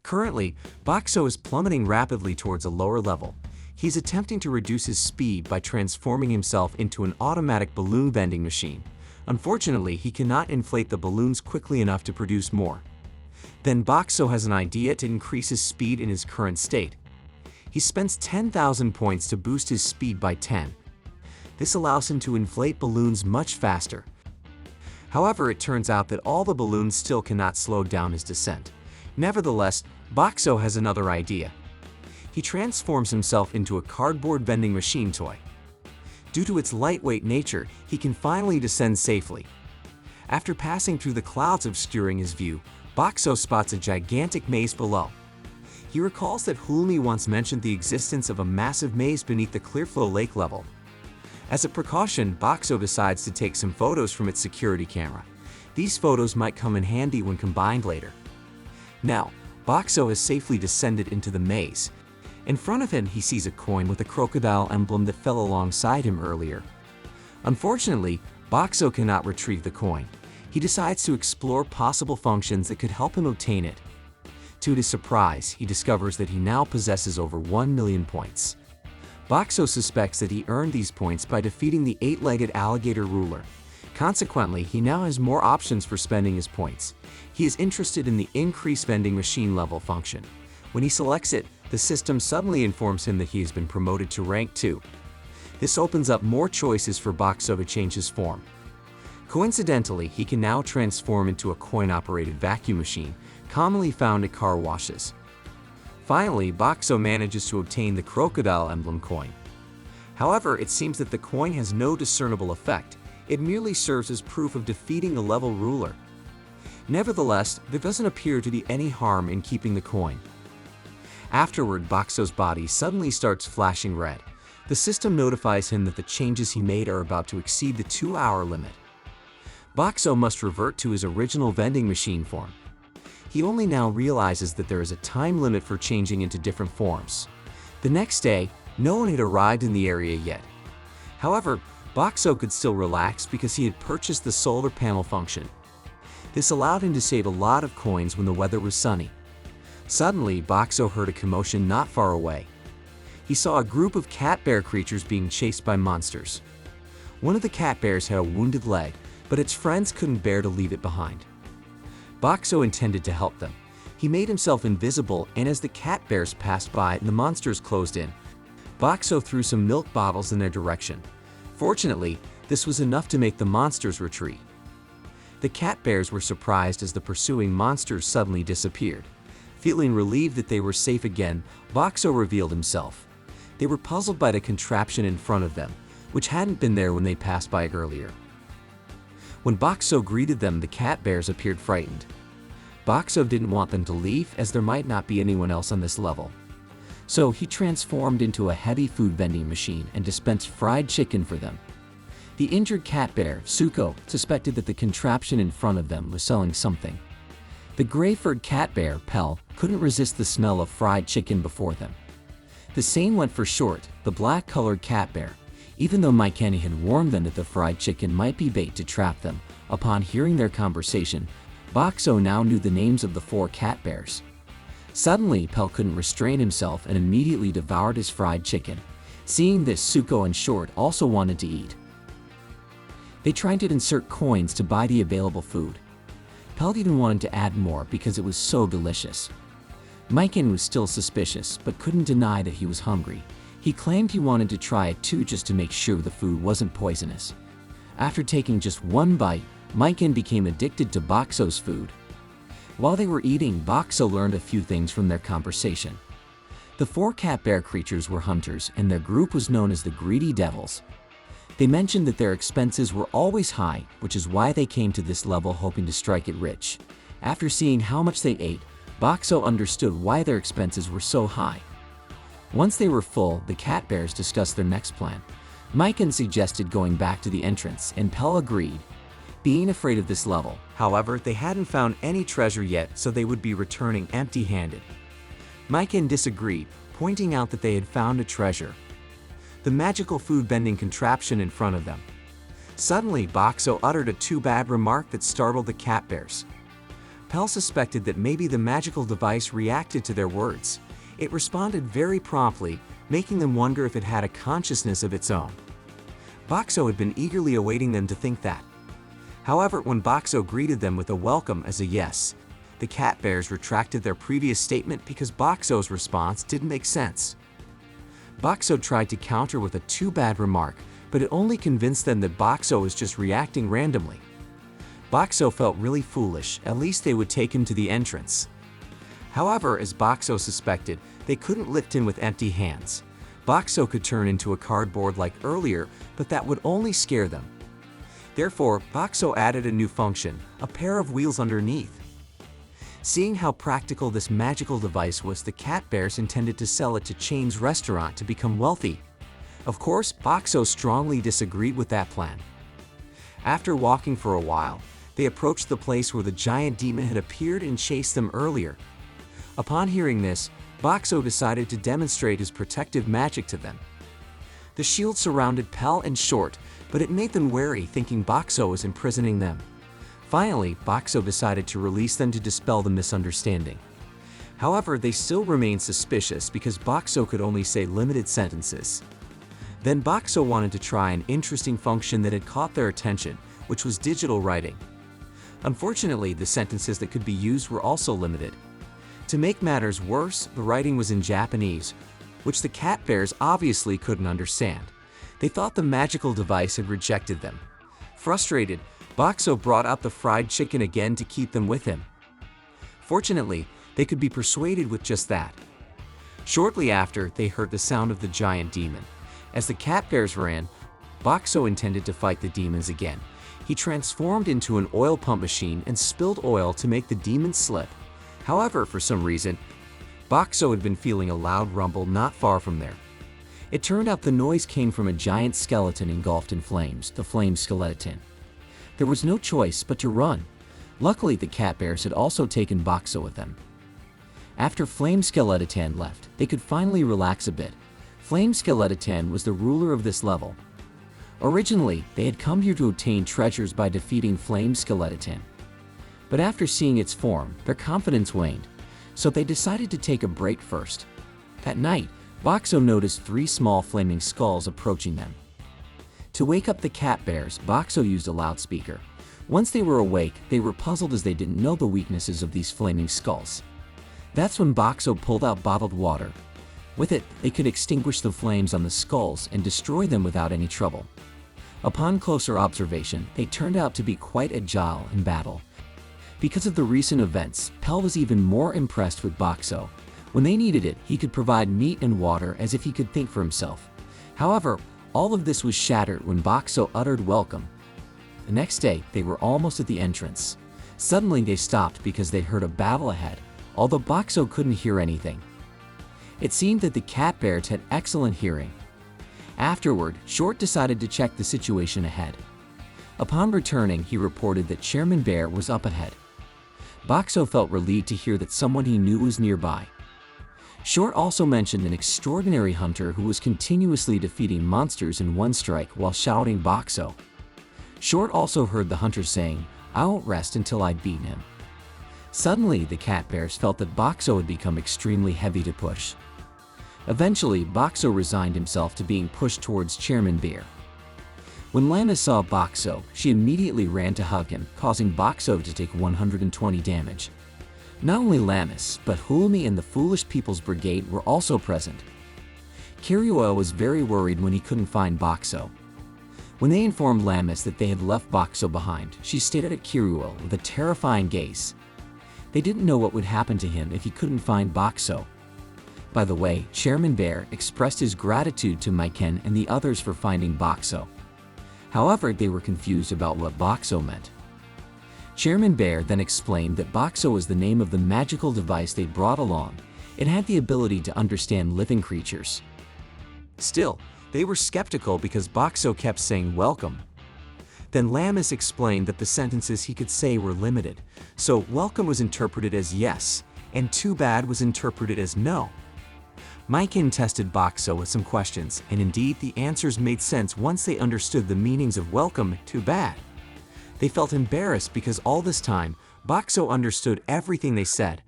Currently, Boxxo is plummeting rapidly towards a lower level. He's attempting to reduce his speed by transforming himself into an automatic balloon vending machine. Unfortunately, he cannot inflate the balloons quickly enough to produce more. Then Boxxo has an idea to increase his speed in his current state. He spends 10,000 points to boost his speed by 10. This allows him to inflate balloons much faster. However, it turns out that all the balloons still cannot slow down his descent. Nevertheless, Boxxo has another idea. He transforms himself into a cardboard vending machine toy. Due to its lightweight nature, he can finally descend safely. After passing through the clouds obscuring his view, Boxxo spots a gigantic maze below. He recalls that Hulmi once mentioned the existence of a massive maze beneath the Clearflow lake level. As a precaution, Boxxo decides to take some photos from its security camera. These photos might come in handy when combined later. Now, Boxxo has safely descended into the maze. In front of him, he sees a coin with a crocodile emblem that fell alongside him earlier. Unfortunately, Boxxo cannot retrieve the coin. He decides to explore possible functions that could help him obtain it. To his surprise, he discovers that he now possesses over 1 million points. Boxxo suspects that he earned these points by defeating the 8-legged alligator ruler. Consequently, he now has more options for spending his points. He is interested in the increase vending machine level function. When he selects it, the system suddenly informs him that he has been promoted to rank 2. This opens up more choices for Boxxo to change his form. Coincidentally, he can now transform into a coin-operated vacuum machine, commonly found at car washes. Finally, Boxxo manages to obtain the crocodile emblem coin. However, it seems that the coin has no discernible effect. It merely serves as proof of defeating the level ruler. Nevertheless, there doesn't appear to be any harm in keeping the coin. Afterward, Boxxo's body suddenly starts flashing red. The system notifies him that the changes he made are about to exceed the 2-hour limit. Boxxo must revert to his original vending machine form. He only now realizes that there is a time limit for changing into different forms. The next day, no one had arrived in the area yet. However, Boxxo could still relax because he had purchased the solar panel function. This allowed him to save a lot of coins when the weather was sunny. Suddenly, Boxxo heard a commotion not far away. He saw a group of cat-bear creatures being chased by monsters. One of the cat bears had a wounded leg, but its friends couldn't bear to leave it behind. Boxxo intended to help them. He made himself invisible, and as the cat bears passed by and the monsters closed in, Boxxo threw some milk bottles in their direction. Fortunately, this was enough to make the monsters retreat. The cat bears were surprised as the pursuing monsters suddenly disappeared. Feeling relieved that they were safe again, Boxxo revealed himself. They were puzzled by the contraption in front of them, which hadn't been there when they passed by earlier. When Boxxo greeted them, the cat bears appeared frightened. Boxxo didn't want them to leave as there might not be anyone else on this level. So he transformed into a heavy food vending machine and dispensed fried chicken for them. The injured cat bear, Suko, suspected that the contraption in front of them was selling something. The gray-furred cat bear, Pell, couldn't resist the smell of fried chicken before them. The same went for Short, the black-colored cat bear. Even though Mike Kenny had warned them that the fried chicken might be bait to trap them, upon hearing their conversation, Boxxo now knew the names of the 4 cat bears. Suddenly, Pell couldn't restrain himself and immediately devoured his fried chicken. Seeing this, Suko and Short also wanted to eat. They tried to insert coins to buy the available food. Pell even wanted to add more because it was so delicious. Maiken was still suspicious, but couldn't deny that he was hungry. He claimed he wanted to try it too just to make sure the food wasn't poisonous. After taking just one bite, Maiken became addicted to Boxxo's food. While they were eating, Boxxo learned a few things from their conversation. The 4 cat bear creatures were hunters, and their group was known as the Greedy Devils. They mentioned that their expenses were always high, which is why they came to this level hoping to strike it rich. After seeing how much they ate, Boxxo understood why their expenses were so high. Once they were full, the cat bears discussed their next plan. Maiken suggested going back to the entrance, and Pell agreed, being afraid of this level. However, they hadn't found any treasure yet, so they would be returning empty-handed. Maiken disagreed, pointing out that they had found a treasure: the magical food vending contraption in front of them. Suddenly, Boxxo uttered a too-bad remark that startled the cat bears. Pell suspected that maybe the magical device reacted to their words. It responded very promptly, making them wonder if it had a consciousness of its own. Boxxo had been eagerly awaiting them to think that. However, when Boxxo greeted them with a welcome as a yes, the cat bears retracted their previous statement because Boxxo's response didn't make sense. Boxxo tried to counter with a too bad remark, but it only convinced them that Boxxo was just reacting randomly. Boxxo felt really foolish, at least they would take him to the entrance. However, as Boxxo suspected, they couldn't lift him with empty hands. Boxxo could turn into a cardboard like earlier, but that would only scare them. Therefore, Boxxo added a new function, a pair of wheels underneath. Seeing how practical this magical device was, the cat bears intended to sell it to Chain's restaurant to become wealthy. Of course, Boxxo strongly disagreed with that plan. After walking for a while, they approached the place where the giant demon had appeared and chased them earlier. Upon hearing this, Boxxo decided to demonstrate his protective magic to them. The shield surrounded Pell and Short, but it made them wary, thinking Boxxo was imprisoning them. Finally, Boxxo decided to release them to dispel the misunderstanding. However, they still remained suspicious because Boxxo could only say limited sentences. Then Boxxo wanted to try an interesting function that had caught their attention, which was digital writing. Unfortunately, the sentences that could be used were also limited. To make matters worse, the writing was in Japanese, which the cat bears obviously couldn't understand. They thought the magical device had rejected them. Frustrated, Boxxo brought out the fried chicken again to keep them with him. Fortunately, they could be persuaded with just that. Shortly after, they heard the sound of the giant demon. As the cat bears ran, Boxxo intended to fight the demons again. He transformed into an oil pump machine and spilled oil to make the demons slip. However, for some reason, Boxxo had been feeling a loud rumble not far from there. It turned out the noise came from a giant skeleton engulfed in flames, the flame skeleton. There was no choice but to run. Luckily, the cat bears had also taken Boxxo with them. After Flame Skeleton left, they could finally relax a bit. Flame Skeleton was the ruler of this level. Originally, they had come here to obtain treasures by defeating Flame Skeleton. But after seeing its form, their confidence waned, so they decided to take a break first. That night, Boxxo noticed 3 small flaming skulls approaching them. To wake up the cat bears, Boxxo used a loudspeaker. Once they were awake, they were puzzled as they didn't know the weaknesses of these flaming skulls. That's when Boxxo pulled out bottled water. With it, they could extinguish the flames on the skulls and destroy them without any trouble. Upon closer observation, they turned out to be quite agile in battle. Because of the recent events, Pell was even more impressed with Boxxo. When they needed it, he could provide meat and water as if he could think for himself. However, all of this was shattered when Boxxo uttered welcome. The next day, they were almost at the entrance. Suddenly they stopped because they heard a battle ahead, although Boxxo couldn't hear anything. It seemed that the cat bears had excellent hearing. Afterward, Short decided to check the situation ahead. Upon returning, he reported that Chairman Bear was up ahead. Boxxo felt relieved to hear that someone he knew was nearby. Short also mentioned an extraordinary hunter who was continuously defeating monsters in one strike while shouting Boxxo. Short also heard the hunter saying, "I won't rest until I've beaten him." Suddenly, the cat bears felt that Boxxo had become extremely heavy to push. Eventually, Boxxo resigned himself to being pushed towards Chairman Bear. When Lammis saw Boxxo, she immediately ran to hug him, causing Boxxo to take 120 damage. Not only Lammis, but Hulmi and the Foolish People's Brigade were also present. Kirua was very worried when he couldn't find Boxxo. When they informed Lammis that they had left Boxxo behind, she stared at Kirua with a terrifying gaze. They didn't know what would happen to him if he couldn't find Boxxo. By the way, Chairman Bear expressed his gratitude to Maiken and the others for finding Boxxo. However, they were confused about what Boxxo meant. Chairman Bear then explained that Boxxo was the name of the magical device they brought along. It had the ability to understand living creatures. Still, they were skeptical because Boxxo kept saying welcome. Then Lammis explained that the sentences he could say were limited, so welcome was interpreted as yes, and too bad was interpreted as no. Maiken tested Boxxo with some questions, and indeed the answers made sense once they understood the meanings of welcome and too bad. They felt embarrassed because all this time, Boxxo understood everything they said,